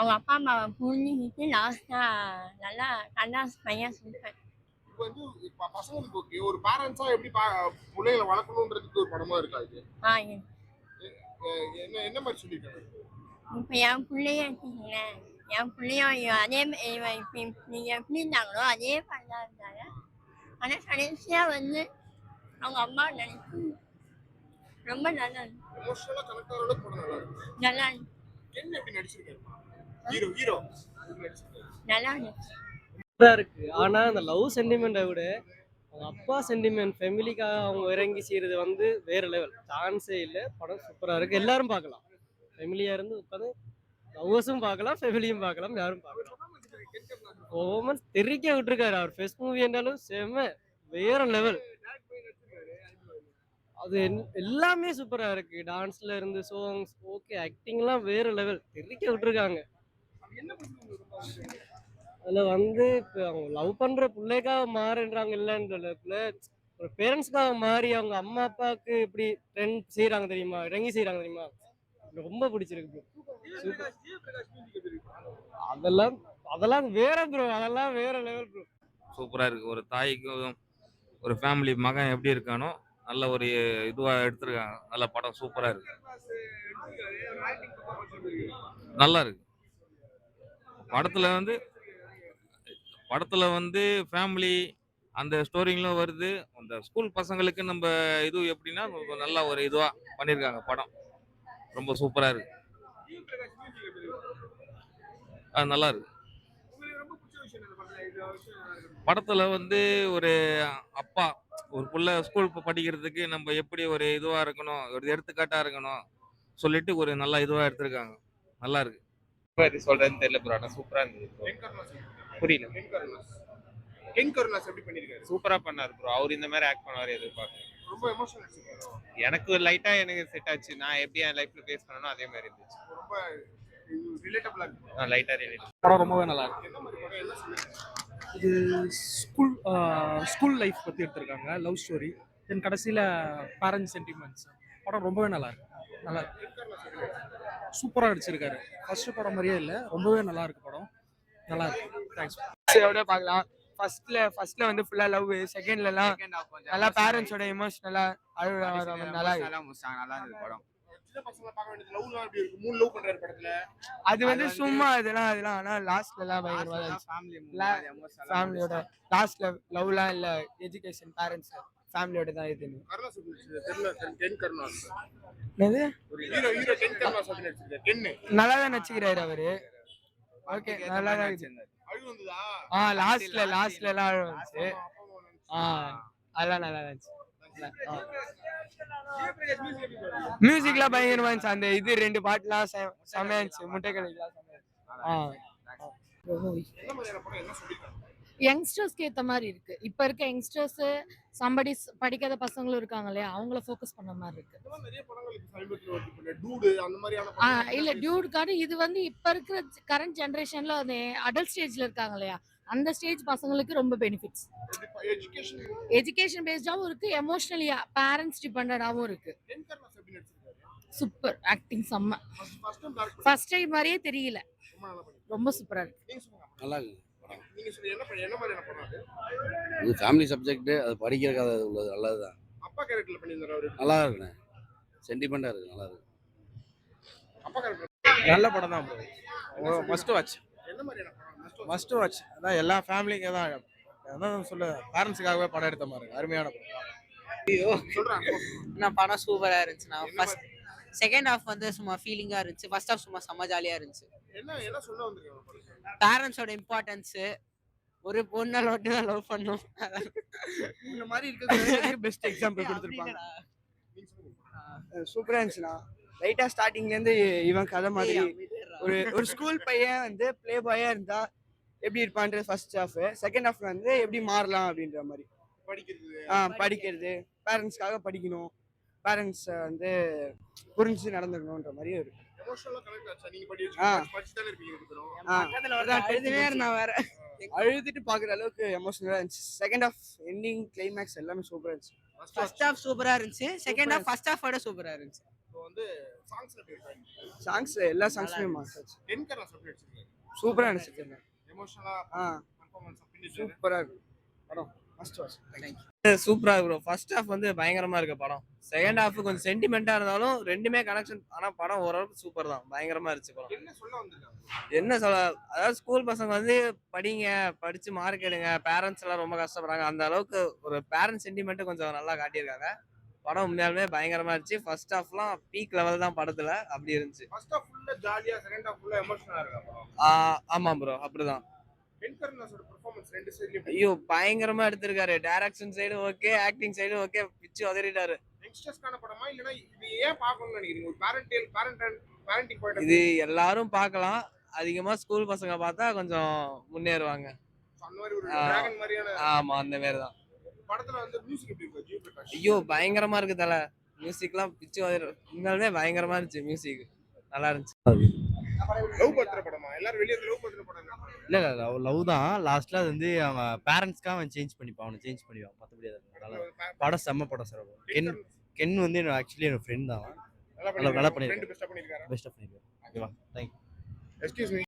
அவங்க அப்பா அம்மாவை புரிஞ்சுக்கிட்டு லாஸ்டா நல்லா கண்ணாஸ் பையன் சூப்பர். இப்போ வந்து பசங்களுக்கு ஓகே ஒரு பேரண்ட்ஸா எப்படி பிள்ளைகளை வளர்க்கணுன்றதுக்கு ஒரு படமா இருக்கா இது? ஆ என்ன என்ன மாதிரி சொல்லியிருக்காங்க? இப்போ என் பிள்ளைய எடுத்துக்கிறேன். என் பிள்ளையும் அதே இப்போ நீங்கள் எப்படி இருந்தாங்களோ அதே மாதிரி தான் இருந்தாங்க. ஆனால் கடைசியாக வந்து அவங்க அம்மா நினைச்சு ரொம்ப நல்லா இருக்கு. எமோஷனலா கனெக்ட் ஆகிற அளவுக்கு படம் நல்லா இருக்கு. நல்லா இருக்கு. என்ன எப்படி நடிச்சிருக்காரு? ஹீரோ ஹீரோ நல்லா இருந்துச்சு. இருக்கு. ஆனா அந்த லவ் சென்டிமெண்ட்டை விட அவங்க அப்பா சென்டிமெண்ட் ஃபேமிலிக்காக அவங்க இறங்கி செய்யறது வந்து வேற லெவல். சான்ஸே இல்லை. படம் சூப்பரா இருக்கு. எல்லாரும் பார்க்கலாம். ஃபேமிலியா இருந்து உட்காந்து லவ்வர்ஸும் பார்க்கலாம், ஃபேமிலியும் பார்க்கலாம், யாரும் பார்க்கலாம். பெர்ஃபார்மன்ஸ் தெரிக்க விட்டுருக்காரு. அவர் ஃபர்ஸ்ட் மூவி என்றாலும் செம்ம வேற லெவல். அது எல்லாமே சூப்பரா இருக்கு. டான்ஸ்ல இருந்து சாங்ஸ் ஓகே, ஆக்டிங்லாம் வேற லெவல் தெரிக்க விட்டுருக்காங்க. அதுல வந்து இப்போ அவங்க லவ் பண்ற பிள்ளைக்காக மாறுன்றாங்க இல்லைன்றதுல ஒரு பேரண்ட்ஸ்க்காக மாறி அவங்க அம்மா அப்பாவுக்கு இப்படி ட்ரெண்ட் செய்யறாங்க தெரியுமா, இறங்கி செய்யறாங்க தெரியுமா, எனக்கு ரொம்ப பிடிச்சிருக்கு. சூப்பர். அதெல்லாம் அதெல்லாம் வேற ப்ரோ, அதெல்லாம் வேற லெவல் ப்ரோ. சூப்பரா இருக்கு. ஒரு தாய்க்கும் ஒரு ஃபேமிலி மகன் எப்படி இருக்கானோ நல்ல ஒரு இதுவா எடுத்திருக்காங்க. நல்ல படம் சூப்பரா இருக்கு. நல்லா இருக்கு. படத்துல வந்து ஃபேமிலி அந்த ஸ்டோரிங்களும் வருது. அந்த ஸ்கூல் பசங்களுக்கு நம்ம இது எப்படின்னா நல்ல ஒரு இதுவா பண்ணியிருக்காங்க. படம் ரொம்ப சூப்பரா இருக்கு. நல்லா இருக்கு. படத்துல வந்து ஒரு அப்பா ஒரு புள்ள ஸ்கூல் படிக்கிறதுக்கு நம்ம எப்படி ஒரு இதுவா இருக்கணும், ஒரு எடுத்துக்காட்டா இருக்கணும் சொல்லிட்டு ஒரு நல்ல இதுவா எடுத்திருக்காங்க. நல்லா இருக்கு. சொல்றதுன்னு தெரியல ப்ரோ. ஆனா சூப்பரா இருந்தது. புரியல. கென் கருணாஸ் எப்படி பண்ணிருக்காரு? சூப்பரா பண்ணாரு ப்ரோ. அவர் இந்த மாதிரி ஆக்ட் பண்ணுவாரு எதிர்பார்க்கல. ரொம்ப எமோஷனல் நடிச்சிருக்காரு. எனக்கு லைட்டா எனக்கு செட் ஆச்சு. நான் எப்படி என் லைஃப்ல ஃபேஸ் பண்ணனோ அதே மாதிரி இருந்துச்சு. ரொம்ப ரிலேட்டபிளா இருக்கு. லைட்டா ரிலேட். படம் ரொம்பவே நல்லா இருக்கு. என்ன மாதிரி படம் என்ன சொல்லுங்க? இது ஸ்கூல் லைஃப் பற்றி எடுத்திருக்காங்க, லவ் ஸ்டோரி. தென் கடைசியில் பேரண்ட்ஸ் சென்டிமெண்ட்ஸ். படம் ரொம்பவே நல்லா இருக்கு. நல்லா இருக்கு. சூப்பராக நடிச்சிருக்காரு. ஃபர்ஸ்ட் படம் மாதிரியே இல்லை, ரொம்பவே நல்லா இருக்கு படம். நல்லா இருக்கு. தேங்க்ஸ். பார்க்கலாம். ஃபர்ஸ்ட்ல வந்து ஃபுல்லா லவ், செகண்ட்லலாம் நல்லா பேரண்ட்ஸோட எமோஷனலா நல்லா இருந்தது படம். சின்ன பசங்க பார்க்க வேண்டியது லவ்லாம் எப்படி இருக்கு? மூணு லவ் பண்றாரு படத்துல. அது வந்து சும்மா அதெல்லாம் ஆனா லாஸ்ட்ல எல்லாம் பயங்கரமா இருந்துச்சு. ஃபேமிலியோட லாஸ்ட்ல லவ்லாம் இல்ல, எஜுகேஷன் பேரண்ட்ஸ் ஃபேமிலியோட தான் இது. கருணாஸ் தெரியல. கென் கருணாஸ் என்னது ஹீரோ ஹீரோ கென் கருணாஸ் அப்படி நடிச்சிருக்காரு. கென் நல்லா தான் நடிச்சுக்கிறாரு அவரு. ஓகே நல்லா தான் இருக்கு. அழுகு வந்ததா? லாஸ்ட்ல எல்லாம் அழுகு வந்துச்சு. அதெல்லாம் நல்லா இருந்துச்சு. மியூசிக்லாம் பயங்கரமா இருந்துச்சு. அந்த இது 2 பாட்டுலாம் செமையா இருந்துச்சு. முட்டைக்கலைலாம் யங்ஸ்டர்ஸ்க்கு ஏற்ற மாதிரி இருக்கு. இப்ப இருக்க யங்ஸ்டர்ஸ் சம்படி படிக்காத பசங்களும் இருக்காங்க இல்லையா, அவங்கள ஃபோக்கஸ் பண்ண மாதிரி இருக்கு. இல்ல டியூடுக்கான இது வந்து இப்ப இருக்கிற கரண்ட் ஜெனரேஷன்ல அந்த அடல்ட் ஸ்டேஜ்ல இருக்காங்க இல்லையா, அந்த ஸ்டேஜ் பசங்களுக்கு ரொம்ப பெனிஃபிட்ஸ். எஜுகேஷன் பேஸ்டாவும் இருக்கு, எமோஷனலியா பேரண்ட்ஸ் டிபெண்டடாவும் இருக்கு. சூப்பர் ஆக்டிங் செம்ம. ஃபர்ஸ்ட் டைம் மாதிரியே தெரியல, ரொம்ப சூப்பரா இருக்கு. நல்லா இருக்கு. இது ஃபேமிலி சப்ஜெக்ட், அது படிக்கிற கதை உள்ளது. நல்லதுதான். அப்பா கேரக்டர்ல பண்ணிருந்தாரு. நல்லா இருக்குண்ணே. சென்டிமெண்டா இருக்கு. நல்லா இருக்கு. அப்பா கேரக்டர் நல்ல படம் தான் ப்ரோ. Must watch. என்ன மாதிரியான படம்? Must watch. அதான் எல்லா ஃபேமிலிக்கு தான் அதான் சொல்ல, பேரண்ட்ஸுக்காகவே படம் எடுத்த மாதிரி இருக்கு. அருமையான படம். சொல்றாங்க. படம் சூப்பரா இருந்துச்சு. நான் ஃபர்ஸ்ட் செகண்ட் ஹாஃப் வந்து சும்மா ஃபீலிங்கா இருந்துச்சு. ஃபர்ஸ்ட் ஹாஃப் சும்மா செம்ம ஜாலியா இருந்துச்சு. என்ன சொல்ல வந்திருக்காங்க? பேரண்ட்ஸோட இம்பார்ட்டன்ஸ், ஒரு பொண்ணை மட்டும் தான் லவ் பண்ணும் இந்த மாதிரி இருக்கிறது பெஸ்ட் எக்ஸாம்பிள் கொடுத்துருப்பாங்க. சூப்பரா இருந்துச்சுண்ணா. லைட்டா ஸ்டார்டிங்ல இருந்து இவன் கதை மாதிரி ஒரு ஸ்கூல் பையன் வந்து பிளே பாயா இருந்தா எப்படி இருப்பான்றது ஃபர்ஸ்ட் ஹாஃப். செகண்ட் ஹாஃப் வந்து எப்படி மாறலாம் அப்படின்ற மாதிரி படிக்கிறது, பேரண்ட்ஸ்க்காக படிக்கணும், பேரண்ட்ஸ் வந்து புரிஞ்சு நடந்துக்கணும்ன்ற மாதிரி ஒரு அழுதுட்டு பாக்குற அளவுக்கு எமோஷனலா இருந்துச்சு. செகண்ட் ஹாஃப் எண்டிங் கிளைமேக்ஸ் எல்லாமே சூப்பரா இருந்துச்சு. ஃபர்ஸ்ட் ஹாஃப் சூப்பரா இருந்துச்சு. செகண்ட் ஹாஃப் ஃபர்ஸ்ட் ஹாஃப் விட சூப்பரா இருந்துச்சு. ஸோ வந்து சாங்ஸ் எப்படி இருக்கு? சாங்ஸ் எல்லா சாங்ஸுமே மாஸ் டென்கர்லாம் எப்படி அடிச்சிருக்காரு? சூப்பராக நடிச்சிருக்கேன். எமோஷனலா பர்ஃபார்மன்ஸ் ஃபினிஷ் சூப்பராக இருக்கு படம். First watch. சூப்பரா ப்ரோ. ஃபர்ஸ்ட் ஹாஃப் வந்து பயங்கரமா இருக்கு படம். செகண்ட் ஹாஃப் கொஞ்சம் சென்டிமெண்டா இருந்தாலும் ரெண்டுமே கனெக்ஷன். ஆனா படம் ஓரளவுக்கு சூப்பர் தான். பயங்கரமா இருந்துச்சு படம். என்ன சொல்ல வந்திருக்காங்க? என்ன சொல்ல, அதாவது ஸ்கூல் பசங்க வந்து படிங்க, படிச்சு மார்க் எடுங்க, பேரண்ட்ஸ் எல்லாம் ரொம்ப கஷ்டப்படுறாங்க. அந்த அளவுக்கு ஒரு பேரண்ட் சென்டிமெண்ட் கொஞ்சம் நல்லா காட்டியிருக்காங்க. படம் உண்மையாலுமே பயங்கரமா இருந்துச்சு. ஃபர்ஸ்ட் ஹாஃப்லாம் பீக் லெவல் தான் படத்துல. அப்படி இருந்துச்சு. ஃபர்ஸ்ட் ஹாஃப் ஃபுல்லா ஜாலியா, செகண்ட் ஹாஃப் ஃபுல்லா எமோஷனலா இருக்கா படம்? ஆமா ப்ரோ, அப்படிதான். டென்கர்னோட பெர்ஃபார்மன்ஸ் ரெண்டு சைடுலயும் ஐயோ பயங்கரமா எடுத்திருக்காரு. Direction side okay, acting side okay, பிச்சு உதறிட்டாரு. யங்ஸ்டர்ஸ்க்கான படமா இல்லனா இது ஏன் பார்க்கணும்னு நினைக்கிறீங்க? ஒரு பேரண்டிங் பாயிண்ட் இது எல்லாரும் பார்க்கலாம். அதிகமா ஸ்கூல் பசங்க பார்த்தா கொஞ்சம் முன்னேறுவாங்க. அந்த மாதிரி ஒரு டிராகன் மாதிரியான. ஆமா, அந்த மாதிரி தான். படத்துல வந்து மியூசிக் எப்படி இருக்கு? ஜி பிரகாஷ். ஐயோ பயங்கரமா இருக்கு தல. மியூசிக்லாம் பிச்சு உண்மையாலுமே பயங்கரமா இருந்துச்சு. மியூசிக் நல்லா இருந்துச்சு. லவ் பண்ற படமா? எல்லாரும் வெளிய லவ் பண்ற படம் இல்ல இல்ல லவ் தான். லாஸ்ட்ல அது வந்து அவன் பேரண்ட்ஸ்க்காக அவன் சேஞ்ச் பண்ணிப்பான். அவனை சேஞ்ச் பண்ணிப்பான். மற்றபடி படம் செம்ம படம் சார். கென் வந்து ஆக்சுவலி என்னோட ஃப்ரெண்ட் தான். நல்லா பண்ணிருக்காரு. பெஸ்டா பண்ணிருக்காரு. பெஸ்டா பண்ணிருக்காரு. ஓகேவா? தேங்க்யூ. Excuse me.